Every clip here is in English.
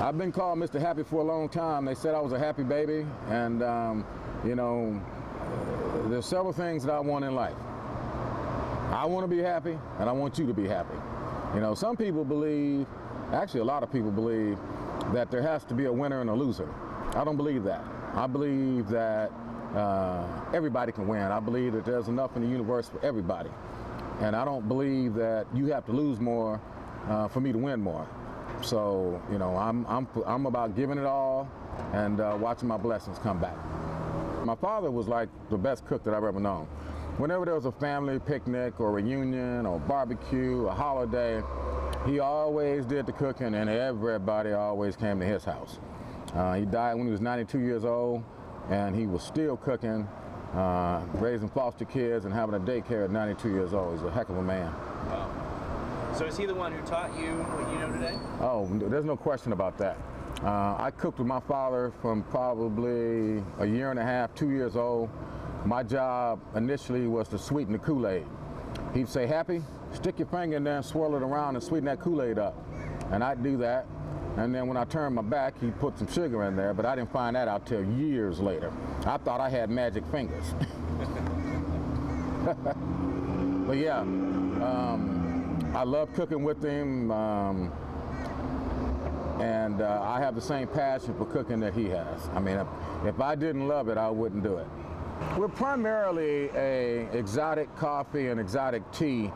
I've been called Mr. Happy for a long time. They said I was a happy baby, and you know, there's several things that I want in life. I want to be happy, and I want you to be happy. You know, some people believe, actually a lot of people believe, that there has to be a winner and a loser. I don't believe that. I believe that everybody can win. I believe that there's enough in the universe for everybody. And I don't believe that you have to lose more for me to win more. So, you know, I'm about giving it all and watching my blessings come back. My father was like the best cook that I've ever known. Whenever there was a family picnic or reunion or barbecue, a holiday, he always did the cooking, and everybody always came to his house. He died when he was 92 years old, and he was still cooking, raising foster kids and having a daycare at 92 years old. He's a heck of a man. Wow. So is he the one who taught you what you know today? Oh, there's no question about that. I cooked with my father from probably a year and a half, 2 years old. My job initially was to sweeten the Kool-Aid. He'd say, "Happy, stick your finger in there and swirl it around and sweeten that Kool-Aid up." And I'd do that. And then when I turned my back, he'd put some sugar in there, but I didn't find that out till years later. I thought I had magic fingers. But yeah, I love cooking with him, and I have the same passion for cooking that he has. I mean, if I didn't love it, I wouldn't do it. We're primarily a exotic coffee and exotic tea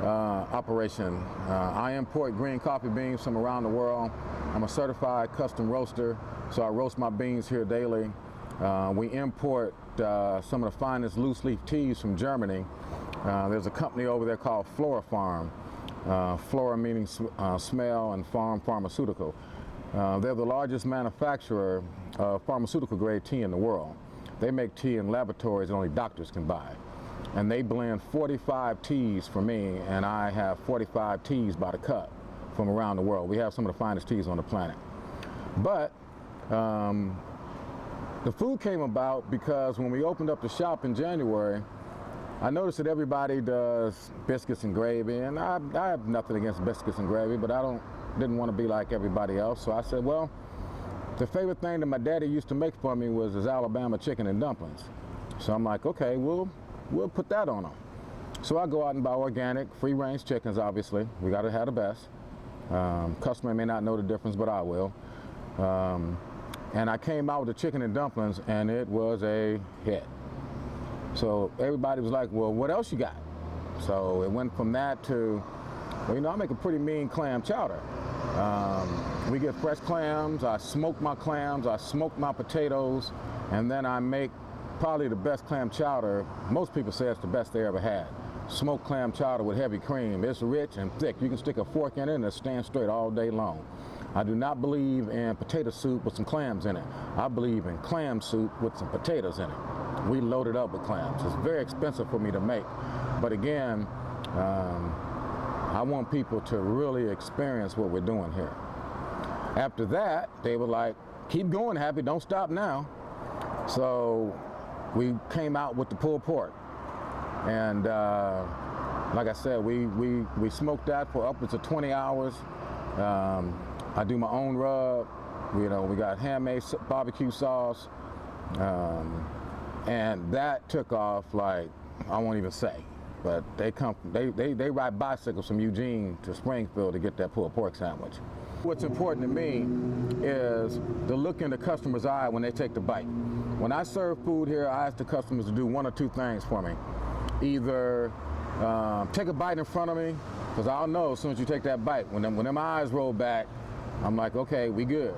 operation. I import green coffee beans from around the world. I'm a certified custom roaster, so I roast my beans here daily. We import some of the finest loose leaf teas from Germany. There's a company over there called Flora Farm. Flora meaning smell, and farm, pharmaceutical. They're the largest manufacturer of pharmaceutical grade tea in the world. They make tea in laboratories that only doctors can buy. And they blend 45 teas for me, and I have 45 teas by the cup from around the world. We have some of the finest teas on the planet. But the food came about because when we opened up the shop in January, I noticed that everybody does biscuits and gravy, and I have nothing against biscuits and gravy, but didn't want to be like everybody else. So I said, well, the favorite thing that my daddy used to make for me was his Alabama chicken and dumplings. So I'm like, okay, we'll put that on them. So I go out and buy organic, free-range chickens, obviously. We got to have the best. Customer may not know the difference, but I will. And I came out with the chicken and dumplings, and it was a hit. So everybody was like, well, what else you got? So it went from that to, well, you know, I make a pretty mean clam chowder. We get fresh clams, I smoke my clams, I smoke my potatoes, and then I make probably the best clam chowder. Most people say it's the best they ever had. Smoked clam chowder with heavy cream. It's rich and thick. You can stick a fork in it and it stands straight all day long. I do not believe in potato soup with some clams in it. I believe in clam soup with some potatoes in it. We load it up with clams. It's very expensive for me to make. But again, I want people to really experience what we're doing here. After that, they were like, keep going, Happy, don't stop now. So we came out with the pulled pork. And like I said, we smoked that for upwards of 20 hours. I do my own rub. You know, we got handmade barbecue sauce. And that took off like, I won't even say. But they ride bicycles from Eugene to Springfield to get that pulled pork sandwich. What's important to me is the look in the customer's eye when they take the bite. When I serve food here, I ask the customers to do one or two things for me. Either take a bite in front of me, because I'll know as soon as you take that bite. When them eyes roll back, I'm like, okay, we good.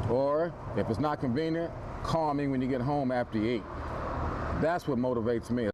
Or if it's not convenient, call me when you get home after you eat. That's what motivates me.